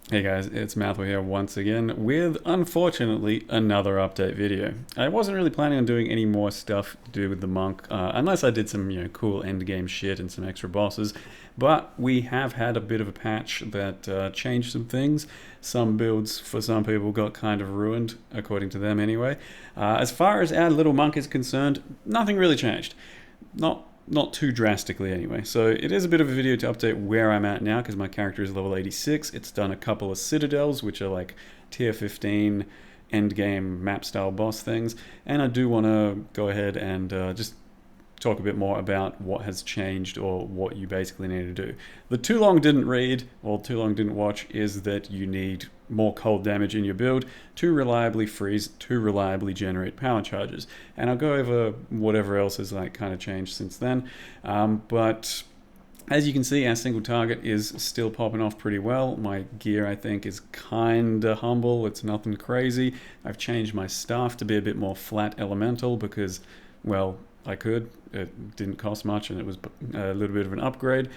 Hey guys, it's Mathwell here once again with, unfortunately, another update video. I wasn't really planning on doing any more stuff to do with the monk, unless I did some, cool endgame shit and some extra bosses, but we have had a bit of a patch that changed some things. Some builds, for some people, got kind of ruined, according to them anyway. As far as our little monk is concerned, nothing really changed. Not too drastically anyway. So it is a bit of a video to update where I'm at now because my character is level 86. It's done a couple of citadels, which are like tier 15 endgame map style boss things, and I do want to go ahead and just talk a bit more about what has changed or what you basically need to do. The too long didn't read or too long didn't watch is that you need more cold damage in your build to reliably freeze, to reliably generate power charges. And I'll go over whatever else has like kind of changed since then. But as you can see, our single target is still popping off pretty well. My gear, I think, is kinda humble. It's nothing crazy. I've changed my staff to be a bit more flat elemental because, well, I could. It didn't cost much and it was a little bit of an upgrade.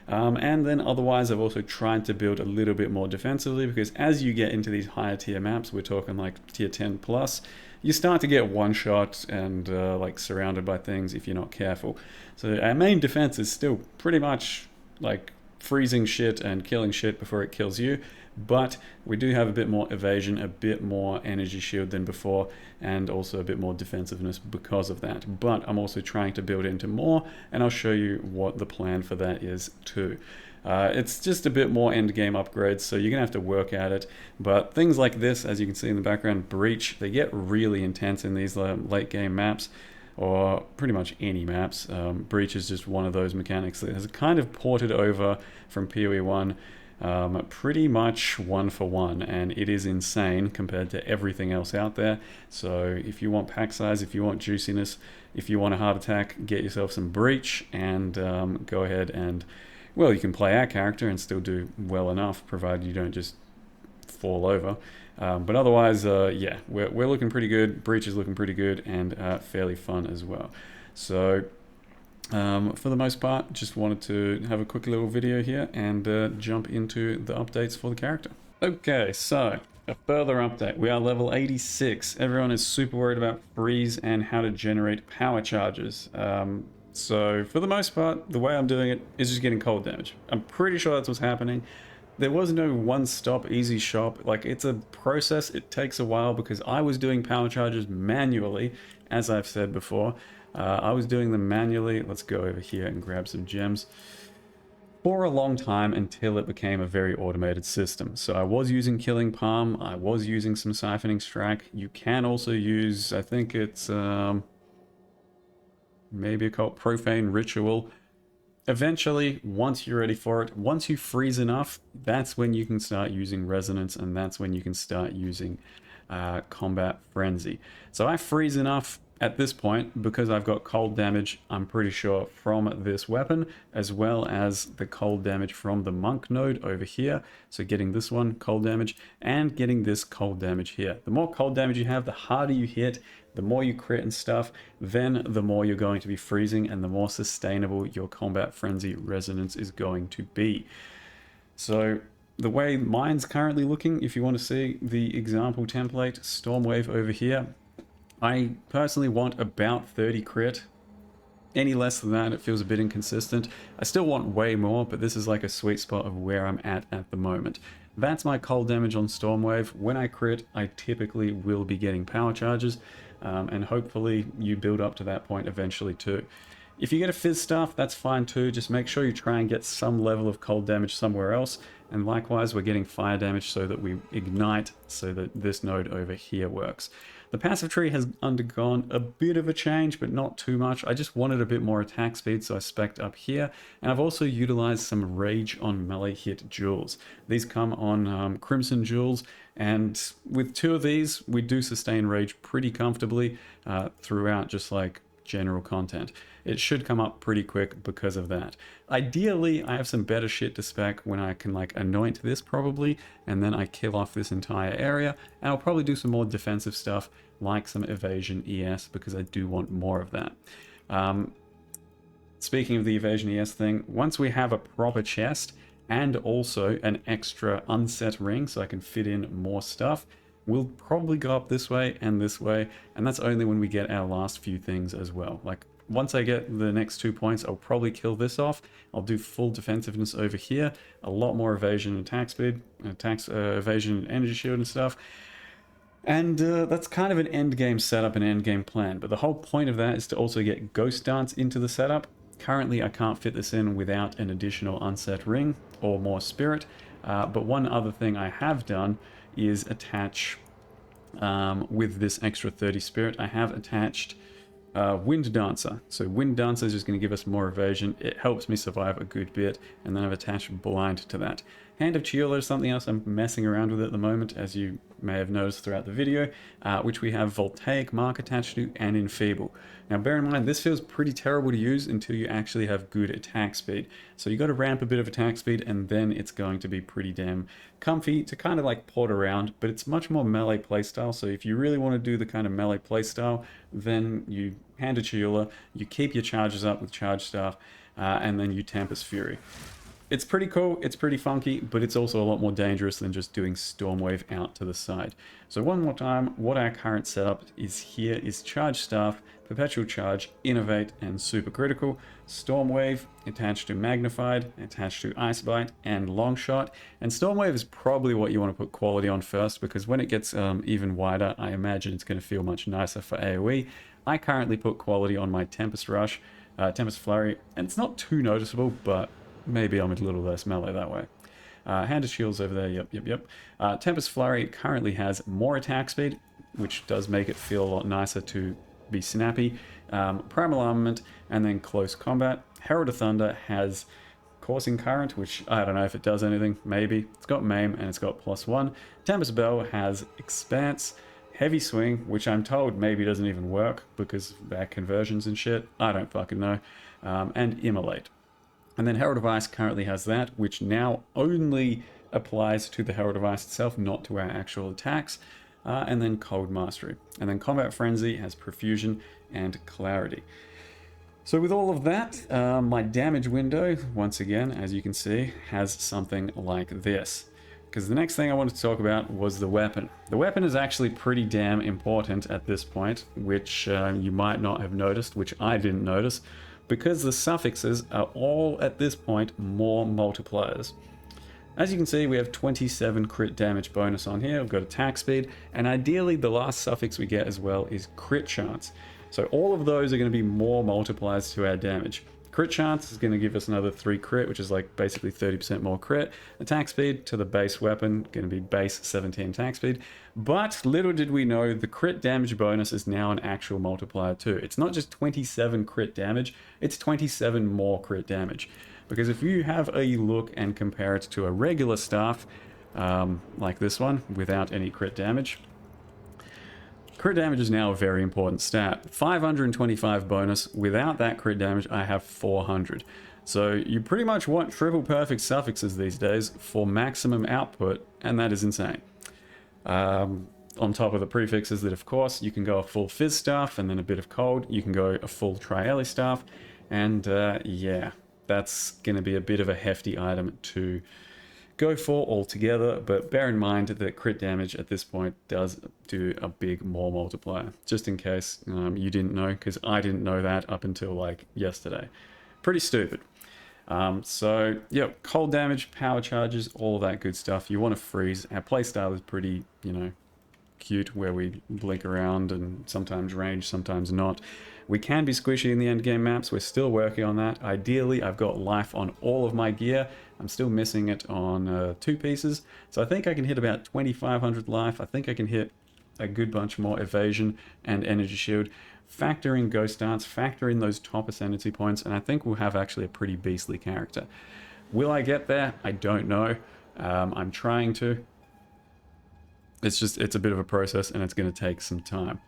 And then otherwise I've also tried to build a little bit more defensively because as you get into these higher tier maps, we're talking like tier 10 plus, you start to get one shot and like surrounded by things if you're not careful. So our main defense is still pretty much like freezing shit and killing shit before it kills you, but we do have a bit more evasion, a bit more energy shield than before, and also a bit more defensiveness because of that. But I'm also trying to build into more, and I'll show you what the plan for that is too. It's just a bit more end game upgrades, so you're gonna have to work at it. But things like this, as you can see in the background, breach, they get really intense in these late game maps, or pretty much any maps. Breach is just one of those mechanics that has kind of ported over from PoE 1 pretty much one for one, and it is insane compared to everything else out there. So if you want pack size, if you want juiciness, if you want a heart attack, get yourself some breach and go ahead and, well, you can play our character and still do well enough, provided you don't just fall over. But otherwise, yeah, we're looking pretty good. Breach is looking pretty good and fairly fun as well. So for the most part, just wanted to have a quick little video here and jump into the updates for the character. Okay, so a further update. We are level 86. Everyone is super worried about freeze and how to generate power charges. So for the most part, the way I'm doing it is just getting cold damage. I'm pretty sure that's what's happening. There was no one-stop easy shop. Like, it's a process. It takes a while because I was doing power charges manually, as I've said before. I was doing them manually. Let's go over here and grab some gems for a long time until it became a very automated system. So I was using Killing Palm. I was using some Siphoning Strike. You can also use, I think it's maybe a called Profane Ritual. Eventually, once you're ready for it, once you freeze enough, that's when you can start using Resonance, and that's when you can start using Combat Frenzy. So I freeze enough at this point because I've got cold damage, I'm pretty sure, from this weapon, as well as the cold damage from the monk node over here. So getting this one, cold damage, and getting this cold damage here. The more cold damage you have, the harder you hit, the more you crit and stuff, then the more you're going to be freezing and the more sustainable your Combat Frenzy Resonance is going to be. So the way mine's currently looking, if you want to see the example template, Stormwave over here, I personally want about 30 crit. Any less than that, it feels a bit inconsistent. I still want way more, but this is like a sweet spot of where I'm at the moment. That's my cold damage on Stormwave. When I crit, I typically will be getting power charges, and hopefully you build up to that point eventually too. If you get a Fizz Staff, that's fine too. Just make sure you try and get some level of cold damage somewhere else. And likewise, we're getting fire damage so that we ignite, so that this node over here works. The passive tree has undergone a bit of a change, but not too much. I just wanted a bit more attack speed, so I spec'd up here. And I've also utilized some rage on melee hit jewels. These come on Crimson jewels, and with 2 of these, we do sustain rage pretty comfortably throughout just like general content. It should come up pretty quick because of that. Ideally, I have some better shit to spec when I can like anoint this probably, and then I kill off this entire area, and I'll probably do some more defensive stuff like some evasion ES because I do want more of that. Speaking of the evasion ES thing, once we have a proper chest, and also an extra unset ring so I can fit in more stuff. We'll probably go up this way, and that's only when we get our last few things as well. Like, once I get the next 2 points, I'll probably kill this off. I'll do full defensiveness over here, a lot more evasion and attack speed, evasion and energy shield and stuff. And that's kind of an endgame setup and endgame plan, but the whole point of that is to also get Ghost Dance into the setup. Currently, I can't fit this in without an additional unset ring or more spirit, but one other thing I have done is attach, with this extra 30 spirit, I have attached Wind Dancer. So Wind Dancer is just going to give us more evasion. It helps me survive a good bit, and then I've attached Blind to that. Hand of Chiola is something else I'm messing around with at the moment, as you may have noticed throughout the video, which we have Voltaic Mark attached to and Enfeeble. Now bear in mind, this feels pretty terrible to use until you actually have good attack speed. So you got to ramp a bit of attack speed, and then it's going to be pretty damn comfy to kind of like port around, but it's much more melee playstyle. So if you really want to do the kind of melee playstyle, then you Hand of Chiola, you keep your charges up with charge staff, and then you Tempest Fury. It's pretty cool, it's pretty funky, but it's also a lot more dangerous than just doing Stormwave out to the side. So one more time, what our current setup is here is Charge Staff, Perpetual Charge, Innovate, and Super Critical. Stormwave attached to Magnified, attached to Ice Bite, and Longshot. And Stormwave is probably what you want to put quality on first, because when it gets even wider, I imagine it's going to feel much nicer for AoE. I currently put quality on my Tempest Rush, Tempest Flurry, and it's not too noticeable, but maybe I'm a little less melee that way. Hand of Shields over there, yep. Tempest Flurry currently has more attack speed, which does make it feel a lot nicer to be snappy. Primal Armament, and then Close Combat. Herald of Thunder has Coursing Current, which I don't know if it does anything, maybe. It's got Maim, and it's got +1. Tempest Bell has Expanse. Heavy Swing, which I'm told maybe doesn't even work because of bad conversions and shit. I don't fucking know. And Immolate. And then Herald of Ice currently has that, which now only applies to the Herald of Ice itself, not to our actual attacks. And then Cold Mastery. And then Combat Frenzy has Profusion and Clarity. So with all of that, my damage window, once again, as you can see, has something like this. Because the next thing I wanted to talk about was the weapon. The weapon is actually pretty damn important at this point, which you might not have noticed, which I didn't notice, because the suffixes are all, at this point, more multipliers. As you can see, we have 27 crit damage bonus on here. We've got attack speed, and ideally the last suffix we get as well is crit chance. So all of those are going to be more multipliers to our damage. Crit chance is going to give us another 3 crit, which is like basically 30% more crit. Attack speed to the base weapon, going to be base 17 attack speed. But little did we know, the crit damage bonus is now an actual multiplier too. It's not just 27 crit damage, it's 27 more crit damage. Because if you have a look and compare it to a regular staff, like this one, without any crit damage, crit damage is now a very important stat. 525 bonus. Without that crit damage, I have 400. So you pretty much want triple perfect suffixes these days for maximum output, and that is insane. On top of the prefixes that, of course, you can go a full Fizz staff and then a bit of cold. You can go a full Trielli staff, and yeah, that's going to be a bit of a hefty item to go for altogether, but bear in mind that crit damage at this point does do a big more multiplier, just in case you didn't know, because I didn't know that up until like yesterday. Pretty stupid. So yeah, cold damage, power charges, all of that good stuff. You want to freeze. Our playstyle is pretty, cute, where we blink around and sometimes range, sometimes not. We can be squishy in the endgame maps. We're still working on that. Ideally, I've got life on all of my gear. I'm still missing it on 2 pieces. So I think I can hit about 2,500 life. I think I can hit a good bunch more evasion and energy shield. Factor in Ghost Dance, factor in those top ascendancy points, and I think we'll have actually a pretty beastly character. Will I get there? I don't know. I'm trying to. It's a bit of a process, and it's going to take some time.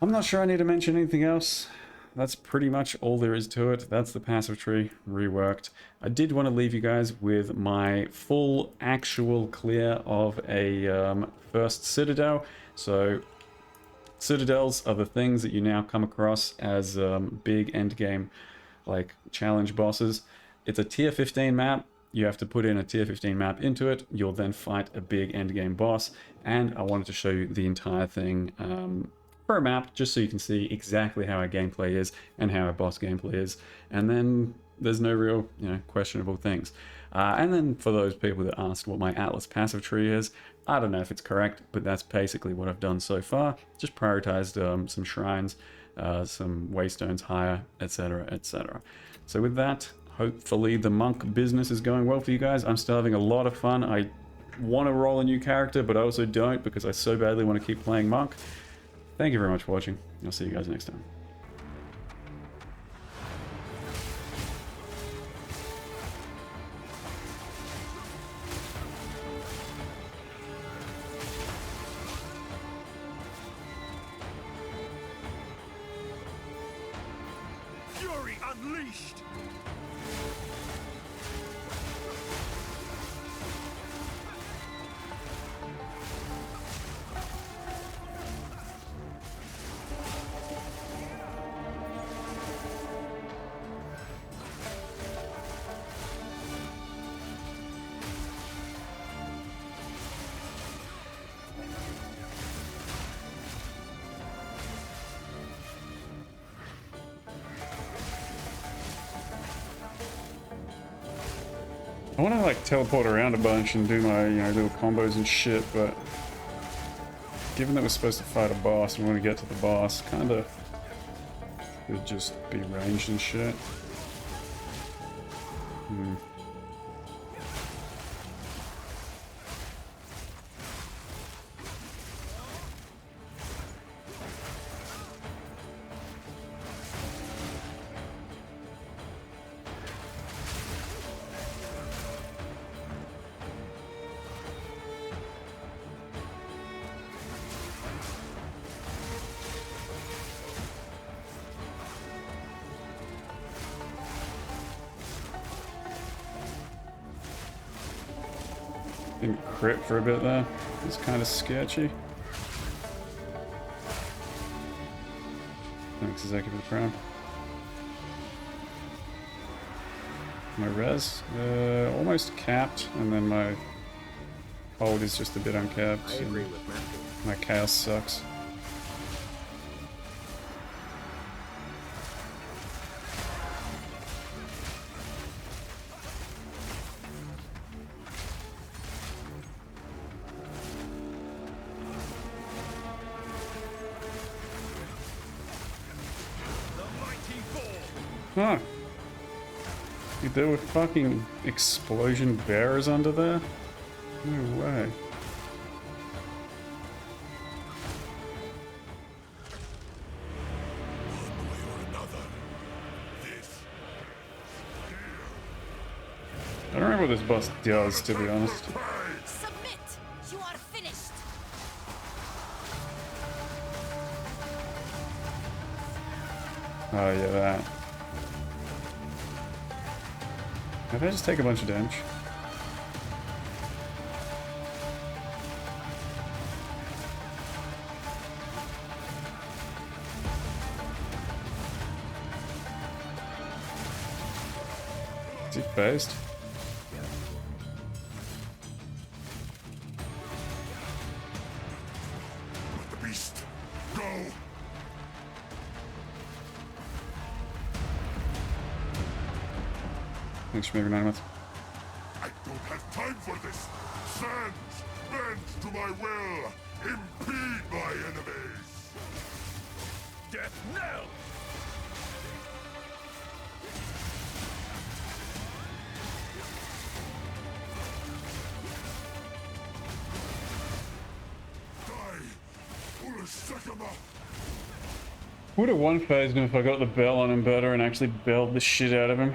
I'm not sure I need to mention anything else. That's pretty much all there is to it. That's the passive tree reworked. I did want to leave you guys with my full actual clear of a first Citadel. So Citadels are the things that you now come across as big endgame like challenge bosses. It's a tier 15 map. You have to put in a tier 15 map into it. You'll then fight a big endgame boss. And I wanted to show you the entire thing for a map, just so you can see exactly how our gameplay is and how our boss gameplay is. And then there's no real, questionable things. And then for those people that asked what my Atlas passive tree is, I don't know if it's correct, but that's basically what I've done so far. Just prioritized some shrines, some waystones higher, etc., etc. So with that, hopefully the monk business is going well for you guys. I'm still having a lot of fun. I want to roll a new character, but I also don't because I so badly want to keep playing monk. Thank you very much for watching. I'll see you guys next time. Fury unleashed! I want to like teleport around a bunch and do my little combos and shit, but given that we're supposed to fight a boss and we want to get to the boss, kind of would just be ranged and shit. Didn't crit for a bit there. It's kind of sketchy. Thanks, Zeki, for the crown. My res, almost capped, and then my hold is just a bit uncapped. I agree with Matthew. My chaos sucks. Huh. Dude, there were fucking explosion bearers under there? No way. One way or another, this I don't remember what this boss does, to be honest. Submit! You are finished! Oh yeah, that. Did I just take a bunch of damage? Is he phased? Let the beast go! Thanks for maybe 9 months. I don't have time for this! Sands, bend to my will! Impede my enemies! Death knell! Die! Ulasakama! Would have one phased him if I got the bell on him better and actually belled the shit out of him.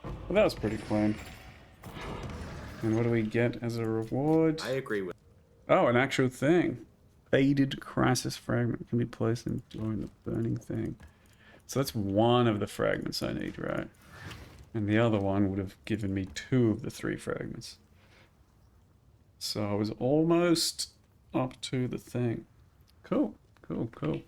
Well, that was pretty clean. And what do we get as a reward? I agree with. Oh, an actual thing. Faded crisis fragment can be placed in during the burning thing. So that's one of the fragments I need, right? And the other one would have given me 2 of the 3 fragments. So I was almost up to the thing. Cool, cool, cool.